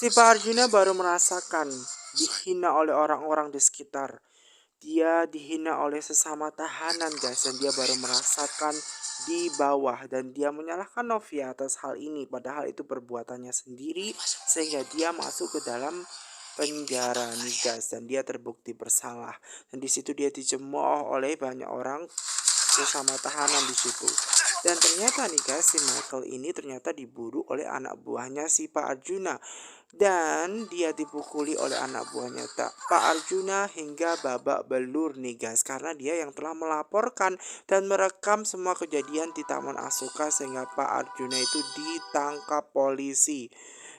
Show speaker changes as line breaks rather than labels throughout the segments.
Si Pak Arjuna baru merasakan dihina oleh orang-orang di sekitar. Dia dihina oleh sesama tahanan guys, dan dia baru merasakan di bawah, dan dia menyalahkan Novia atas hal ini padahal itu perbuatannya sendiri, sehingga dia masuk ke dalam penjara nih guys, dan dia terbukti bersalah, dan di situ dia dicemooh oleh banyak orang sesama tahanan di situ. Dan ternyata nih guys, si Michael ini ternyata diburu oleh anak buahnya si Pak Arjuna, dan dia dipukuli oleh anak buahnya Pak Arjuna hingga babak belur nih guys, karena dia yang telah melaporkan dan merekam semua kejadian di Taman Asoka, sehingga Pak Arjuna itu ditangkap polisi.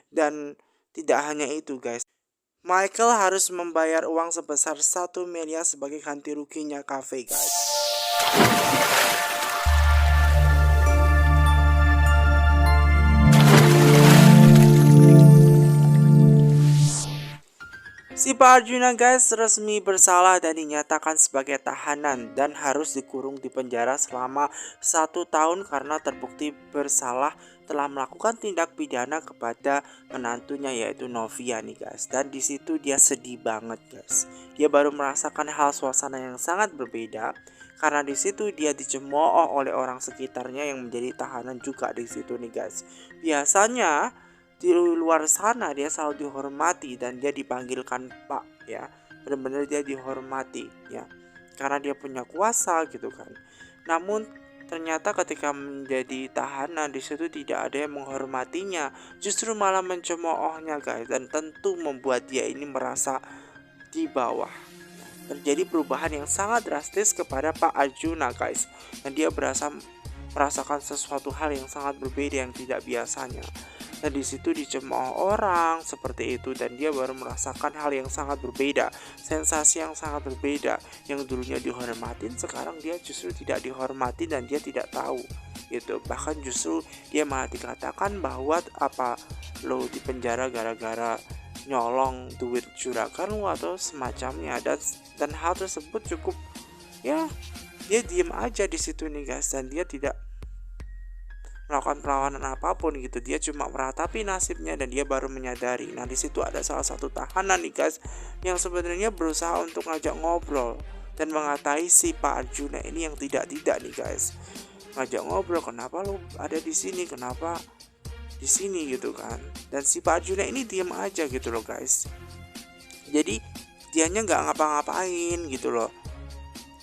Dan tidak hanya itu guys, Michael harus membayar uang sebesar 1 miliar sebagai ganti ruginya kafe guys. Si Pak Arjuna guys resmi bersalah dan dinyatakan sebagai tahanan dan harus dikurung di penjara selama 1 tahun karena terbukti bersalah telah melakukan tindak pidana kepada menantunya yaitu Novia nih guys. Dan di situ dia sedih banget guys. Dia baru merasakan hal suasana yang sangat berbeda karena di situ dia dicemooh oleh orang sekitarnya yang menjadi tahanan juga di situ nih guys. Biasanya di luar sana dia selalu dihormati dan dia dipanggilkan Pak ya, benar-benar dia dihormati ya, karena dia punya kuasa gitu kan. Namun ternyata ketika menjadi tahanan di situ tidak ada yang menghormatinya, justru malah mencemoohnya guys, dan tentu membuat dia ini merasa di bawah. Terjadi perubahan yang sangat drastis kepada Pak Arjuna guys, dan dia merasakan sesuatu hal yang sangat berbeda yang tidak biasanya. Dan di situ dicemooh orang seperti itu, dan dia baru merasakan hal yang sangat berbeda, sensasi yang sangat berbeda. Yang dulunya dihormatin, sekarang dia justru tidak dihormati dan dia tidak tahu gitu. Bahkan justru dia malah dikatakan bahwa apa lo di penjara gara-gara nyolong duit juragan lo atau semacamnya, dan hal tersebut cukup ya, dia diem aja di situ nih guys, dan dia tidak melakukan perlawanan apapun gitu. Dia cuma meratapi nasibnya dan dia baru menyadari. Nah di situ ada salah satu tahanan nih guys yang sebenarnya berusaha untuk ngajak ngobrol dan mengatai si Pak Arjuna ini yang tidak nih guys. Ngajak ngobrol, kenapa lu ada di sini, kenapa di sini gitu kan. Dan si Pak Arjuna ini diem aja gitu loh guys. Jadi dianya nggak ngapa-ngapain gitu loh.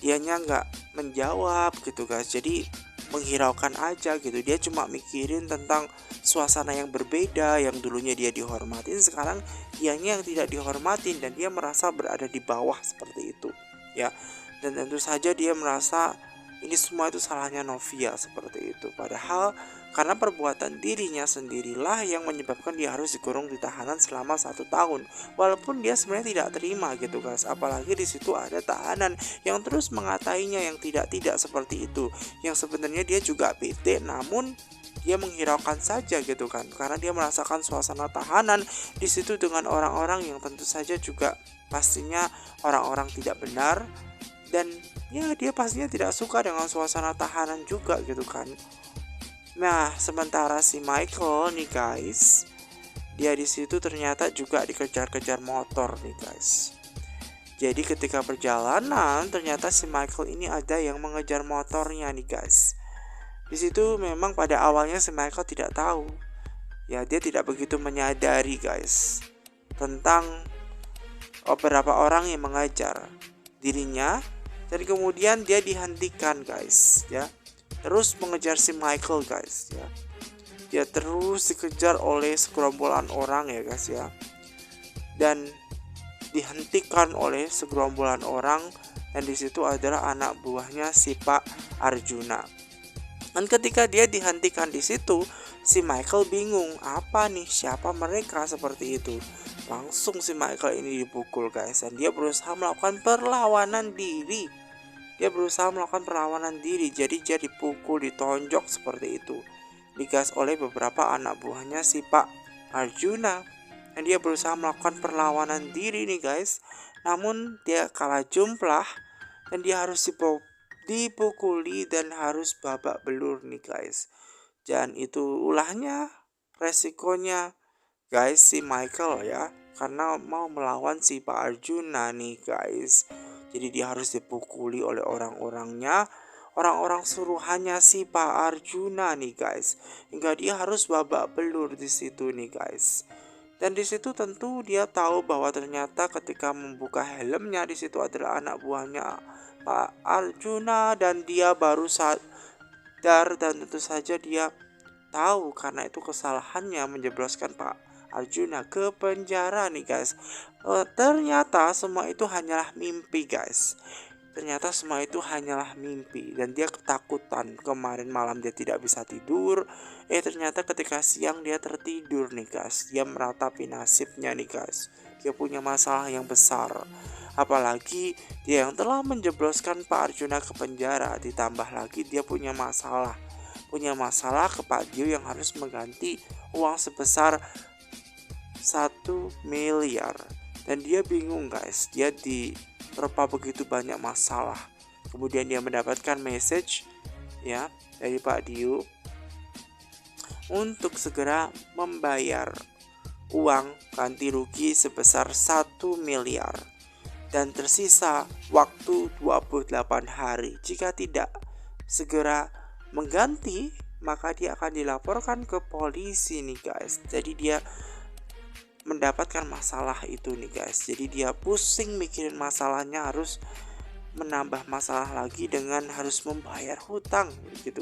Dianya nggak menjawab gitu guys. Jadi menghiraukan aja gitu. Dia cuma mikirin tentang suasana yang berbeda, yang dulunya dia dihormatin, sekarang dianya yang tidak dihormatin dan dia merasa berada di bawah seperti itu ya. Dan tentu saja dia merasa ini semua itu salahnya Novia seperti itu, padahal karena perbuatan dirinya sendirilah yang menyebabkan dia harus dikurung di tahanan selama 1 tahun. Walaupun dia sebenarnya tidak terima gitu guys, apalagi di situ ada tahanan yang terus mengatainya yang tidak seperti itu, yang sebenarnya dia juga bete, namun dia menghiraukan saja gitu kan, karena dia merasakan suasana tahanan di situ dengan orang-orang yang tentu saja juga pastinya orang-orang tidak benar, dan ya dia pastinya tidak suka dengan suasana tahanan juga gitu kan. Nah, sementara si Michael nih guys, dia di situ ternyata juga dikejar-kejar motor nih guys. Jadi ketika perjalanan ternyata si Michael ini ada yang mengejar motornya nih guys. Di situ memang pada awalnya si Michael tidak tahu. Ya, dia tidak begitu menyadari guys tentang beberapa orang yang mengejar dirinya, dan kemudian dia dihentikan guys ya. Terus mengejar si Michael guys ya. Dia terus dikejar oleh segerombolan orang ya guys ya. Dan dihentikan oleh segerombolan orang, dan di situ adalah anak buahnya si Pak Arjuna. Dan ketika dia dihentikan di situ, si Michael bingung, apa nih, siapa mereka seperti itu. Langsung si Michael ini dipukul guys, dan dia berusaha melakukan perlawanan diri. Jadi dia dipukul, ditonjok seperti itu, digas oleh beberapa anak buahnya si Pak Arjuna. Dan dia berusaha melakukan perlawanan diri nih guys, namun dia kalah jumlah dan dia harus dipukuli dan harus babak belur nih guys. Dan itu ulahnya, resikonya guys si Michael ya, karena mau melawan si Pak Arjuna nih guys. Jadi dia harus dipukuli oleh orang-orang suruhannya si Pak Arjuna nih guys, hingga dia harus babak belur di situ nih guys. Dan di situ tentu dia tahu bahwa ternyata ketika membuka helmnya di situ adalah anak buahnya Pak Arjuna, dan dia baru sadar, dan tentu saja dia tahu karena itu kesalahannya menjebloskan Pak Arjuna ke penjara nih guys. Ternyata semua itu hanyalah mimpi guys. Ternyata semua itu hanyalah mimpi, dan dia ketakutan. Kemarin malam dia tidak bisa tidur. Ternyata ketika siang dia tertidur nih guys. Dia meratapi nasibnya nih guys. Dia punya masalah yang besar. Apalagi dia yang telah menjebloskan Pak Arjuna ke penjara. Ditambah lagi dia punya masalah. Punya masalah ke Pak Dio yang harus mengganti uang sebesar 1 miliar. Dan dia bingung guys. Dia terpa begitu banyak masalah. Kemudian dia mendapatkan message ya dari Pak Dio untuk segera membayar uang ganti rugi sebesar 1 miliar, dan tersisa waktu 28 hari. Jika tidak segera mengganti, maka dia akan dilaporkan ke polisi nih guys. Jadi dia mendapatkan masalah itu nih guys. Jadi dia pusing mikirin masalahnya, harus menambah masalah lagi dengan harus membayar hutang gitu.